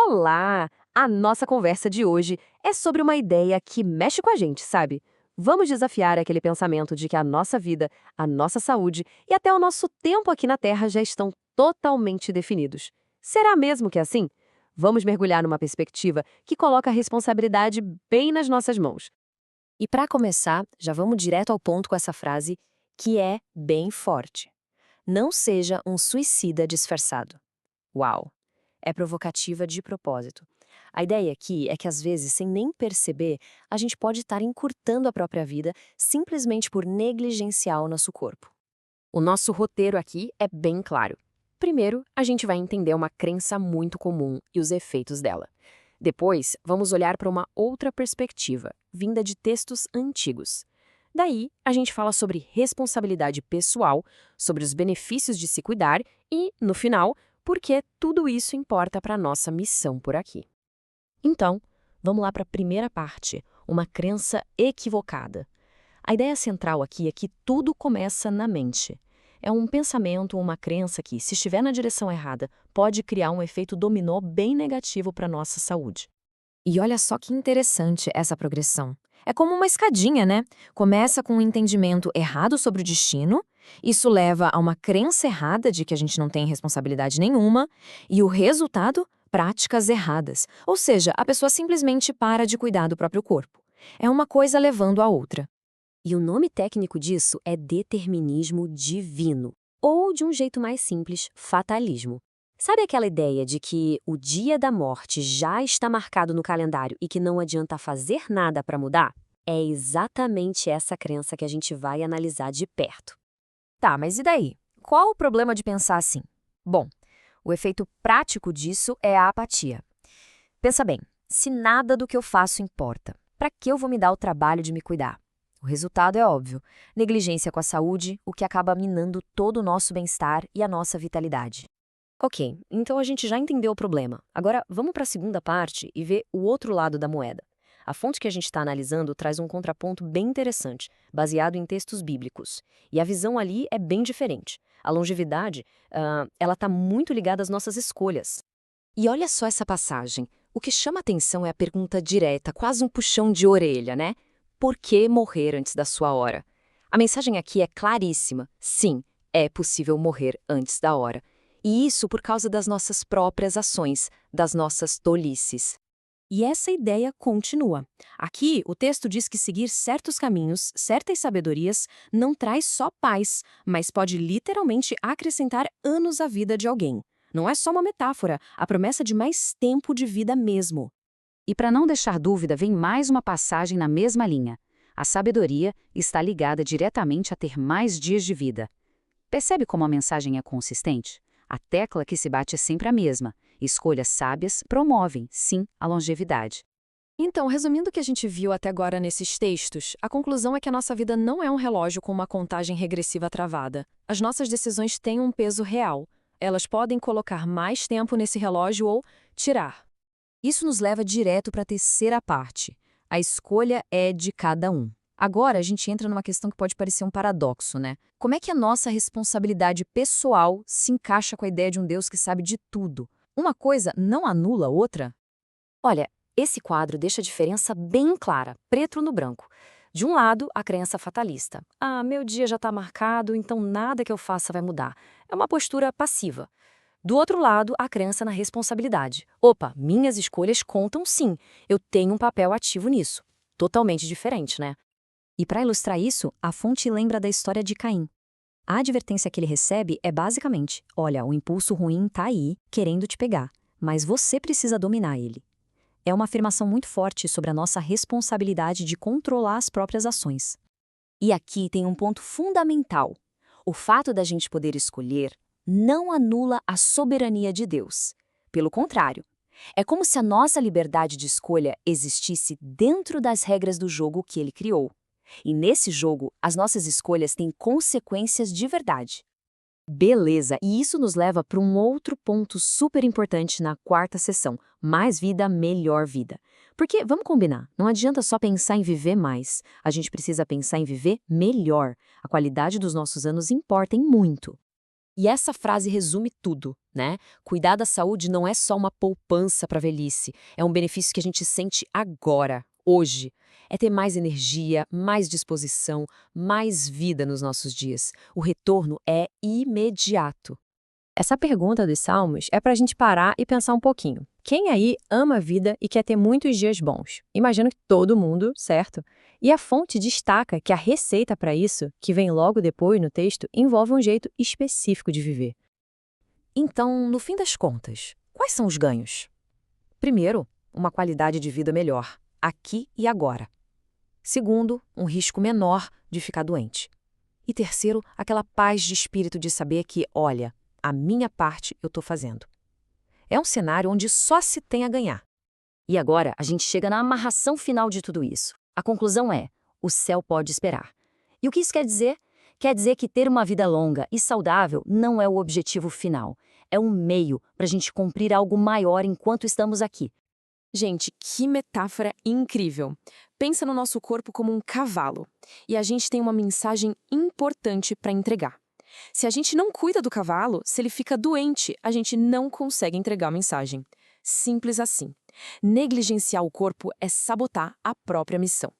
Olá! A nossa conversa de hoje é sobre uma ideia que mexe com a gente, sabe? Vamos desafiar aquele pensamento de que a nossa vida, a nossa saúde e até o nosso tempo aqui na Terra já estão totalmente definidos. Será mesmo que é assim? Vamos mergulhar numa perspectiva que coloca a responsabilidade bem nas nossas mãos. E para começar, já vamos direto ao ponto com essa frase, que é bem forte. Não seja um suicida disfarçado. Uau! É provocativa de propósito. A ideia aqui é que, às vezes, sem nem perceber, a gente pode estar encurtando a própria vida simplesmente por negligenciar o nosso corpo. O nosso roteiro aqui é bem claro. Primeiro, a gente vai entender uma crença muito comum e os efeitos dela. Depois, vamos olhar para uma outra perspectiva, vinda de textos antigos. Daí, a gente fala sobre responsabilidade pessoal, sobre os benefícios de se cuidar e, no final, por que tudo isso importa para a nossa missão por aqui. Então, vamos lá para a primeira parte, uma crença equivocada. A ideia central aqui é que tudo começa na mente. É um pensamento ou uma crença que, se estiver na direção errada, pode criar um efeito dominó bem negativo para a nossa saúde. E olha só que interessante essa progressão. É como uma escadinha, né? Começa com um entendimento errado sobre o destino, isso leva a uma crença errada de que a gente não tem responsabilidade nenhuma, e o resultado, práticas erradas. Ou seja, a pessoa simplesmente para de cuidar do próprio corpo. É uma coisa levando a outra. E o nome técnico disso é determinismo divino, ou, de um jeito mais simples, fatalismo. Sabe aquela ideia de que o dia da morte já está marcado no calendário e que não adianta fazer nada para mudar? É exatamente essa crença que a gente vai analisar de perto. Tá, mas e daí? Qual o problema de pensar assim? Bom, o efeito prático disso é a apatia. Pensa bem, se nada do que eu faço importa, para que eu vou me dar o trabalho de me cuidar? O resultado é óbvio: negligência com a saúde, o que acaba minando todo o nosso bem-estar e a nossa vitalidade. Ok, então a gente já entendeu o problema. Agora vamos para a segunda parte e ver o outro lado da moeda. A fonte que a gente está analisando traz um contraponto bem interessante, baseado em textos bíblicos. E a visão ali é bem diferente. A longevidade, ela está muito ligada às nossas escolhas. E olha só essa passagem. O que chama atenção é a pergunta direta, quase um puxão de orelha, né? Por que morrer antes da sua hora? A mensagem aqui é claríssima. Sim, é possível morrer antes da hora. E isso por causa das nossas próprias ações, das nossas tolices. E essa ideia continua. Aqui, o texto diz que seguir certos caminhos, certas sabedorias, não traz só paz, mas pode literalmente acrescentar anos à vida de alguém. Não é só uma metáfora, a promessa de mais tempo de vida mesmo. E para não deixar dúvida, vem mais uma passagem na mesma linha. A sabedoria está ligada diretamente a ter mais dias de vida. Percebe como a mensagem é consistente? A tecla que se bate é sempre a mesma. Escolhas sábias promovem, sim, a longevidade. Então, resumindo o que a gente viu até agora nesses textos, a conclusão é que a nossa vida não é um relógio com uma contagem regressiva travada. As nossas decisões têm um peso real. Elas podem colocar mais tempo nesse relógio ou tirar. Isso nos leva direto para a terceira parte. A escolha é de cada um. Agora a gente entra numa questão que pode parecer um paradoxo, né? Como é que a nossa responsabilidade pessoal se encaixa com a ideia de um Deus que sabe de tudo? Uma coisa não anula a outra? Olha, esse quadro deixa a diferença bem clara, preto no branco. De um lado, a crença fatalista. Ah, meu dia já está marcado, então nada que eu faça vai mudar. É uma postura passiva. Do outro lado, a crença na responsabilidade. Opa, minhas escolhas contam sim. Eu tenho um papel ativo nisso. Totalmente diferente, né? E para ilustrar isso, a fonte lembra da história de Caim. A advertência que ele recebe é basicamente: olha, o impulso ruim está aí, querendo te pegar, mas você precisa dominar ele. É uma afirmação muito forte sobre a nossa responsabilidade de controlar as próprias ações. E aqui tem um ponto fundamental. O fato da gente poder escolher não anula a soberania de Deus. Pelo contrário, é como se a nossa liberdade de escolha existisse dentro das regras do jogo que ele criou. E nesse jogo, as nossas escolhas têm consequências de verdade. Beleza, e isso nos leva para um outro ponto super importante na quarta sessão: mais vida, melhor vida. Porque, vamos combinar, não adianta só pensar em viver mais, a gente precisa pensar em viver melhor. A qualidade dos nossos anos importa em muito. E essa frase resume tudo, né? Cuidar da saúde não é só uma poupança para a velhice, é um benefício que a gente sente agora, hoje. É ter mais energia, mais disposição, mais vida nos nossos dias. O retorno é imediato. Essa pergunta dos Salmos é para a gente parar e pensar um pouquinho. Quem aí ama a vida e quer ter muitos dias bons? Imagino que todo mundo, certo? E a fonte destaca que a receita para isso, que vem logo depois no texto, envolve um jeito específico de viver. Então, no fim das contas, quais são os ganhos? Primeiro, uma qualidade de vida melhor, aqui e agora. Segundo, um risco menor de ficar doente. E terceiro, aquela paz de espírito de saber que, olha, a minha parte eu estou fazendo. É um cenário onde só se tem a ganhar. E agora a gente chega na amarração final de tudo isso. A conclusão é: o céu pode esperar. E o que isso quer dizer? Quer dizer que ter uma vida longa e saudável não é o objetivo final. É um meio para a gente cumprir algo maior enquanto estamos aqui. Gente, que metáfora incrível! Pensa no nosso corpo como um cavalo. E a gente tem uma mensagem importante para entregar. Se a gente não cuida do cavalo, se ele fica doente, a gente não consegue entregar a mensagem. Simples assim. Negligenciar o corpo é sabotar a própria missão.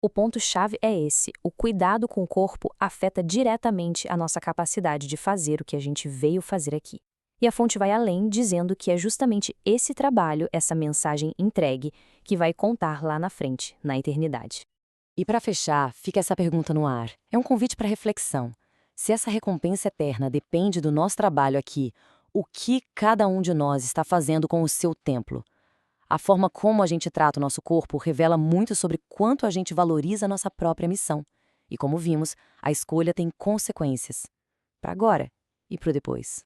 O ponto-chave é esse: o cuidado com o corpo afeta diretamente a nossa capacidade de fazer o que a gente veio fazer aqui. E a fonte vai além, dizendo que é justamente esse trabalho, essa mensagem entregue, que vai contar lá na frente, na eternidade. E para fechar, fica essa pergunta no ar. É um convite para reflexão. Se essa recompensa eterna depende do nosso trabalho aqui, o que cada um de nós está fazendo com o seu templo? A forma como a gente trata o nosso corpo revela muito sobre quanto a gente valoriza a nossa própria missão. E como vimos, a escolha tem consequências. Para agora e para o depois.